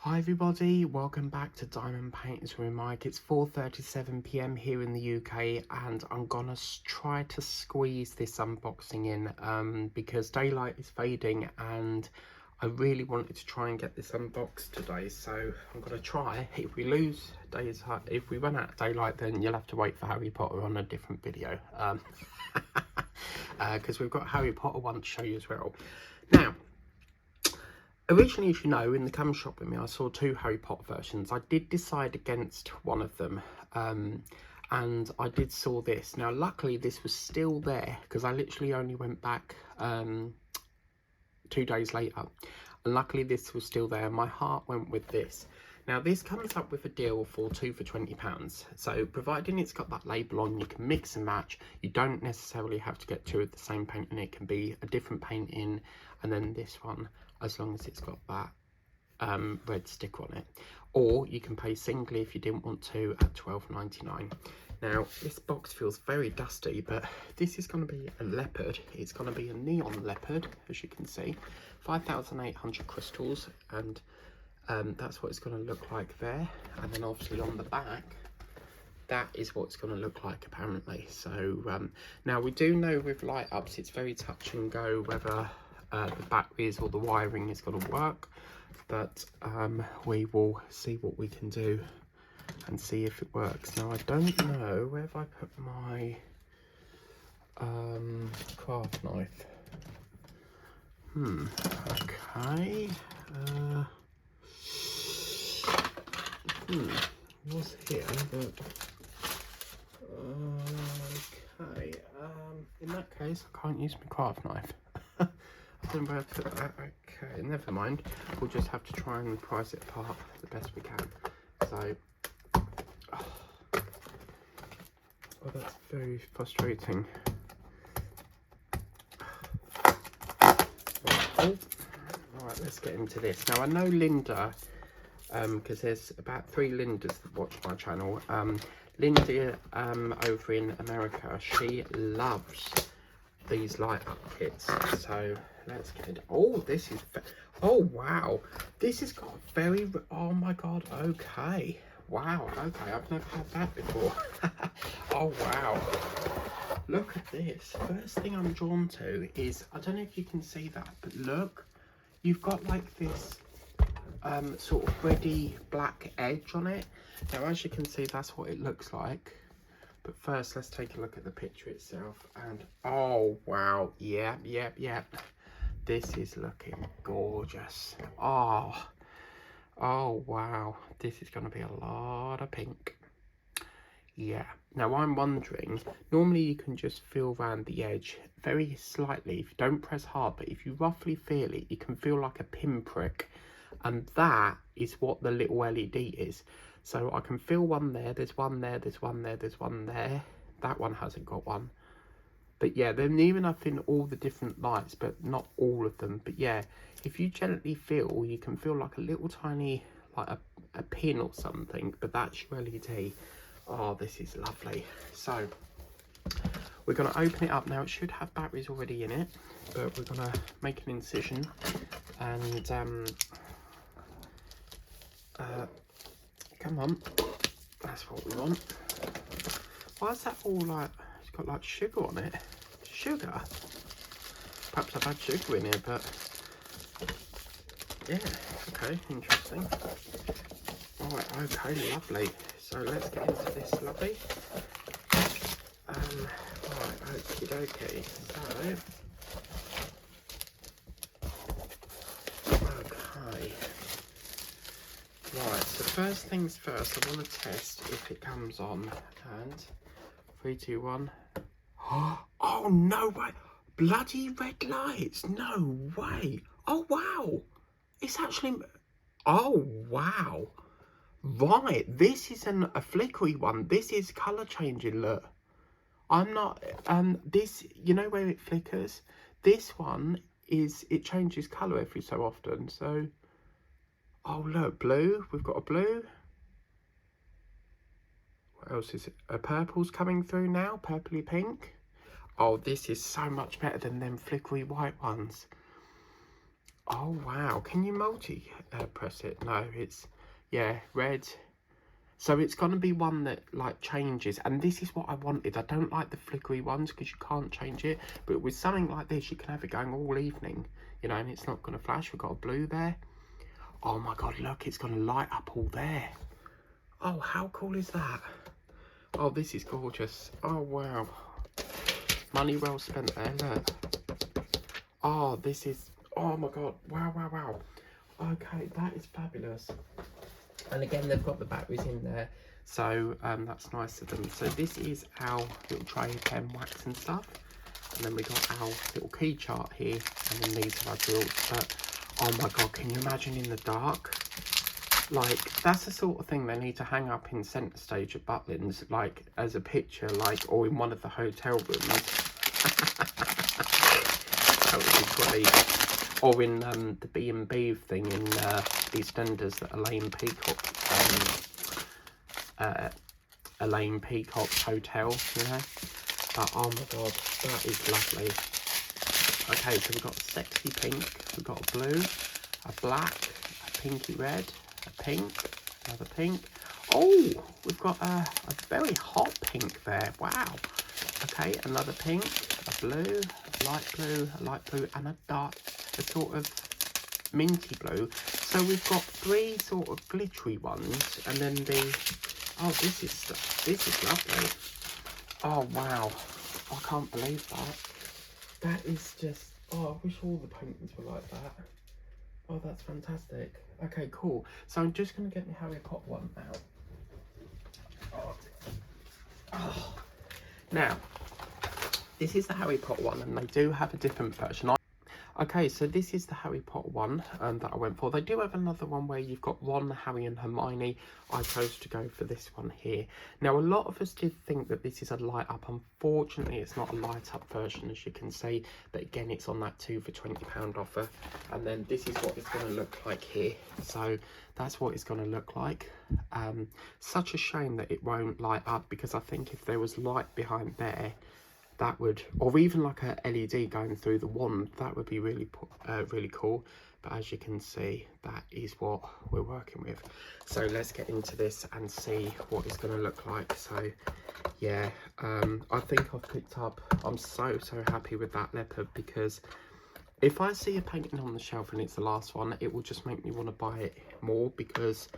Hi everybody, welcome back to Diamond Painters with Mike. It's 4:37 p.m. here in the UK and I'm gonna try to squeeze this unboxing in because daylight is fading and I really wanted to try and get this unboxed today, so I'm gonna try. If we run out of daylight, then you'll have to wait for Harry Potter on a different video, because we've got Harry Potter one to show you as well. Now, originally, as you know, in the cam shop with me, I saw two Harry Potter versions. I did decide against one of them, and I did saw this. Now, luckily, this was still there, because I literally only went back 2 days later. And luckily, this was still there. My heart went with this. Now, this comes up with a deal for 2 for £20. So, providing it's got that label on, you can mix and match. You don't necessarily have to get two of the same paint, and it can be a different paint in, and then this one, as long as it's got that red sticker on it. Or you can pay singly if you didn't want to at £12.99. Now, this box feels very dusty, but this is going to be a leopard. It's going to be a neon leopard, as you can see. 5,800 crystals, and that's what it's going to look like there. And then obviously on the back, that is what it's going to look like apparently. So now we do know with light ups, it's very touch and go whether the batteries or the wiring is going to work, but we will see what we can do and see if it works. Now, I don't know, where have I put my craft knife? Okay. It was here, but okay. In that case, I can't use my craft knife. I don't know where I put that. Okay, never mind. We'll just have to try and price it apart the best we can. So, oh, that's very frustrating. Alright, let's get into this. Now, I know Linda, because there's about 3 Lindas that watch my channel. Linda over in America, she loves these light up kits. So let's get it. Oh, this is, oh wow, this has got very, oh my god, okay, wow, okay, I've never had that before. Oh wow, look at this. First thing I'm drawn to is, I don't know if you can see that, but look, you've got like this sort of reddy black edge on it. Now, as you can see, that's what it looks like. But first, let's take a look at the picture itself. And oh wow, yep. This is looking gorgeous. Oh wow, this is going to be a lot of pink. Yeah. Now, I'm wondering, normally you can just feel around the edge very slightly. If you don't press hard, but if you roughly feel it, you can feel like a pinprick. And that is what the little LED is. So I can feel one there, there's one there, there's one there, there's one there. That one hasn't got one. But yeah, they're near enough in all the different lights, but not all of them. But yeah, if you gently feel, you can feel like a little tiny, like a pin or something, but that's your LED. Oh, this is lovely. So we're going to open it up now. It should have batteries already in it, but we're going to make an incision and come on, that's what we want. Why is that all like, it's got like sugar on it? Sugar? Perhaps I've had sugar in here, but yeah, okay, interesting. Alright, okay, lovely. So let's get into this, lovely. Right, okie dokie. So, okay. Right, so first things first, I want to test if it comes on. And 3, 2, 1. Oh, no way. Bloody red lights. No way. Oh, wow. It's actually... Oh, wow. Right, this isn't a flickery one. This is colour changing, look. I'm not... this, you know where it flickers? This one is... It changes colour every so often, so... Oh, look, blue. We've got a blue. What else is it? A purple's coming through now. Purpley pink. Oh, this is so much better than them flickery white ones. Oh wow, can you multi press it? No, it's, yeah, red. So it's going to be one that like changes, and this is what I wanted. I don't like the flickery ones because you can't change it, but with something like this you can have it going all evening, you know, and it's not going to flash. We've got a blue there. Oh my god, look, it's going to light up all there. Oh, how cool is that? Oh, this is gorgeous. Oh wow, money well spent there. Look. Oh, this is, oh my god, wow, wow, wow. Okay, that is fabulous. And again, they've got the batteries in there, so that's nice of them. So this is our little tray of pen, wax and stuff, and then we got our little key chart here, and then these are our drills. But oh my god, can you imagine in the dark? Like, that's the sort of thing they need to hang up in centre stage at Butlins, like as a picture, like, or in one of the hotel rooms. That would be great. Or in the B&B thing in EastEnders that Elaine Peacock's hotel, you know. But oh my god, that is lovely. Okay, so we've got a sexy pink, we've got a blue, a black, a pinky red, a pink, another pink. Oh, we've got a very hot pink there. Wow. Okay, another pink, a blue, a light blue, and a dark, a sort of minty blue. So we've got three sort of glittery ones, and then the, oh, this is lovely. Oh wow, I can't believe that. That is just, oh, I wish all the paintings were like that. Oh, that's fantastic. Okay, cool. So I'm just going to get my Harry Potter one out. Oh. Now, this is the Harry Potter one, and they do have a different version. Okay, so this is the Harry Potter one that I went for. They do have another one where you've got Ron, Harry and Hermione. I chose to go for this one here. Now, a lot of us did think that this is a light up. Unfortunately, it's not a light up version, as you can see. But again, it's on that 2 for £20 offer. And then this is what it's going to look like here. So that's what it's going to look like. Such a shame that it won't light up, because I think if there was light behind there, that would, or even like a LED going through the wand, that would be really really cool. But as you can see, that is what we're working with. So let's get into this and see what it's going to look like. So yeah, I think I've picked up, I'm so happy with that leopard, because if I see a painting on the shelf and it's the last one, it will just make me want to buy it more, because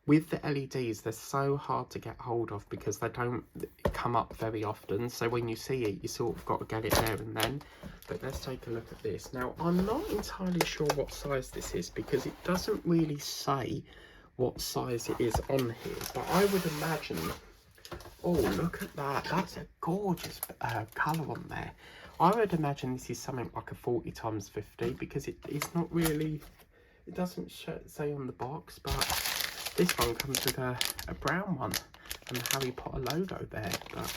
with the LEDs, they're so hard to get hold of because they don't come up very often. So when you see it, you sort of got to get it there and then. But let's take a look at this. Now, I'm not entirely sure what size this is, because it doesn't really say what size it is on here. But I would imagine, oh, look at that. That's a gorgeous colour on there. I would imagine this is something like a 40 x 50, because it's not really, it doesn't say on the box, but this one comes with a brown one and the Harry Potter logo there. But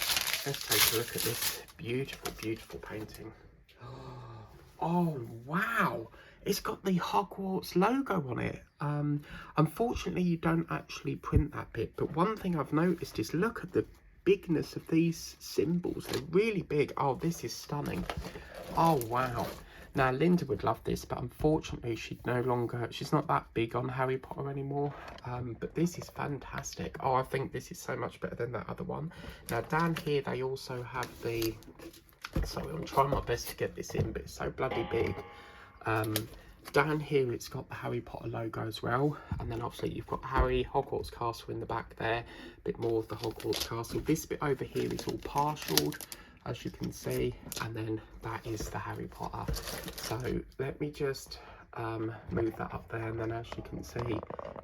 let's take a look at this beautiful, beautiful painting. Oh, wow. It's got the Hogwarts logo on it. Unfortunately, you don't actually print that bit. But one thing I've noticed is, look at the bigness of these symbols. They're really big. Oh, this is stunning. Oh, wow. Now, Linda would love this, but unfortunately, she's not that big on Harry Potter anymore. But this is fantastic. Oh, I think this is so much better than that other one. Now, down here, they also have the, sorry, I'm trying my best to get this in, but it's so bloody big. Down here, it's got the Harry Potter logo as well. And then obviously, you've got Hogwarts Castle in the back there. A bit more of the Hogwarts Castle. This bit over here is all partialed, as you can see, and then that is the Harry Potter. So let me just move that up there, and then as you can see, if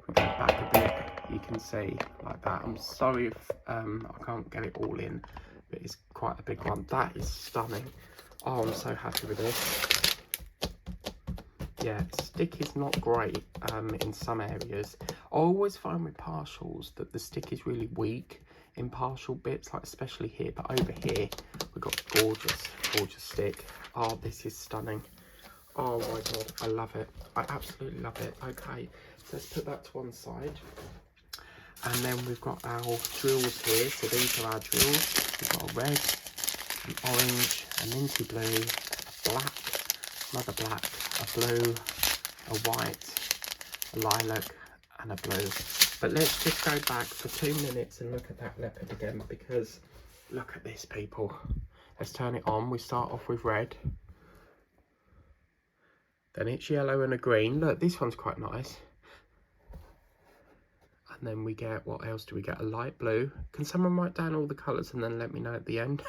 we go back a bit, you can see like that. I'm sorry if I can't get it all in, but it's quite a big one. That is stunning. Oh, I'm so happy with this. Yeah, stick is not great in some areas. I always find with partials that the stick is really weak in partial bits, like especially here. But over here, we've got gorgeous stick. Oh, this is stunning. Oh my god, I love it. I absolutely love it. Okay, so let's put that to one side. And then we've got our drills here. So these are our drills. We've got a red, an orange, a minty blue, a black, another black, a blue, a white, a lilac and a blue. But let's just go back for 2 minutes and look at that leopard again, because look at this, people. Let's turn it on. We start off with red, then it's yellow and a green. Look, this one's quite nice. And then we get, what else do we get? A light blue. Can someone write down all the colours and then let me know at the end?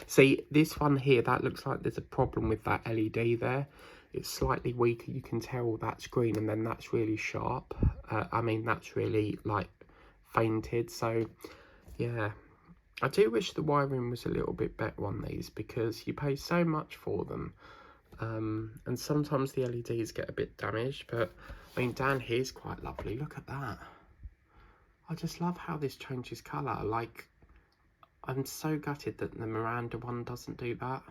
See, this one here, that looks like there's a problem with that LED there. It's slightly weaker. You can tell that's green, and then that's really sharp. I mean, that's really, like, fainted. So, yeah. I do wish the wiring was a little bit better on these, because you pay so much for them. And sometimes the LEDs get a bit damaged, but I mean, down here's quite lovely. Look at that. I just love how this changes colour. Like, I'm so gutted that the Miranda one doesn't do that.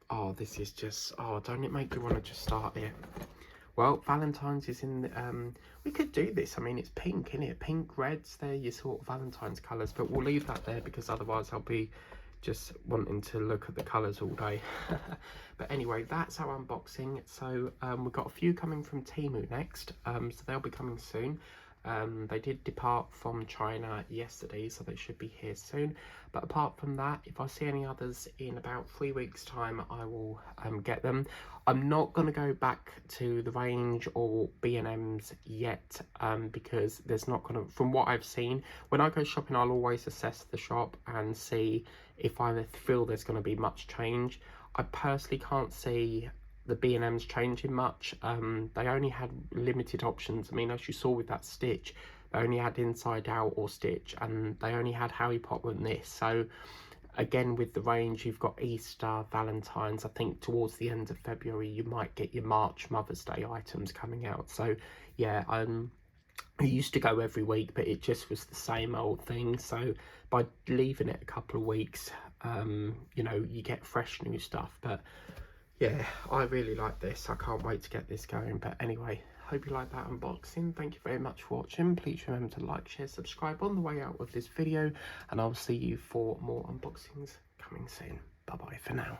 Oh, this is just, oh, don't it make you want to just start it? Well, Valentine's is in, we could do this. I mean, it's pink, isn't it? Pink, reds, they're your sort of Valentine's colours, but we'll leave that there because otherwise I'll be just wanting to look at the colours all day. But anyway, that's our unboxing. So we've got a few coming from Temu next, so they'll be coming soon. They did depart from China yesterday, so they should be here soon. But apart from that, if I see any others in about 3 weeks time, I will get them. I'm not going to go back to the range or B&M's yet, because there's not going to, from what I've seen, when I go shopping, I'll always assess the shop and see if I feel there's going to be much change. I personally can't see the B&M's changing much. They only had limited options. I mean, as you saw with that Stitch, they only had Inside Out or Stitch, and they only had Harry Potter and this. So again, with the range, you've got Easter, Valentine's. I think towards the end of February you might get your March Mother's Day items coming out. So yeah, I used to go every week, but it just was the same old thing. So by leaving it a couple of weeks, you know, you get fresh new stuff. But yeah, I really like this. I can't wait to get this going. But anyway, hope you like that unboxing. Thank you very much for watching. Please remember to like, share, subscribe on the way out of this video, and I'll see you for more unboxings coming soon. Bye bye for now.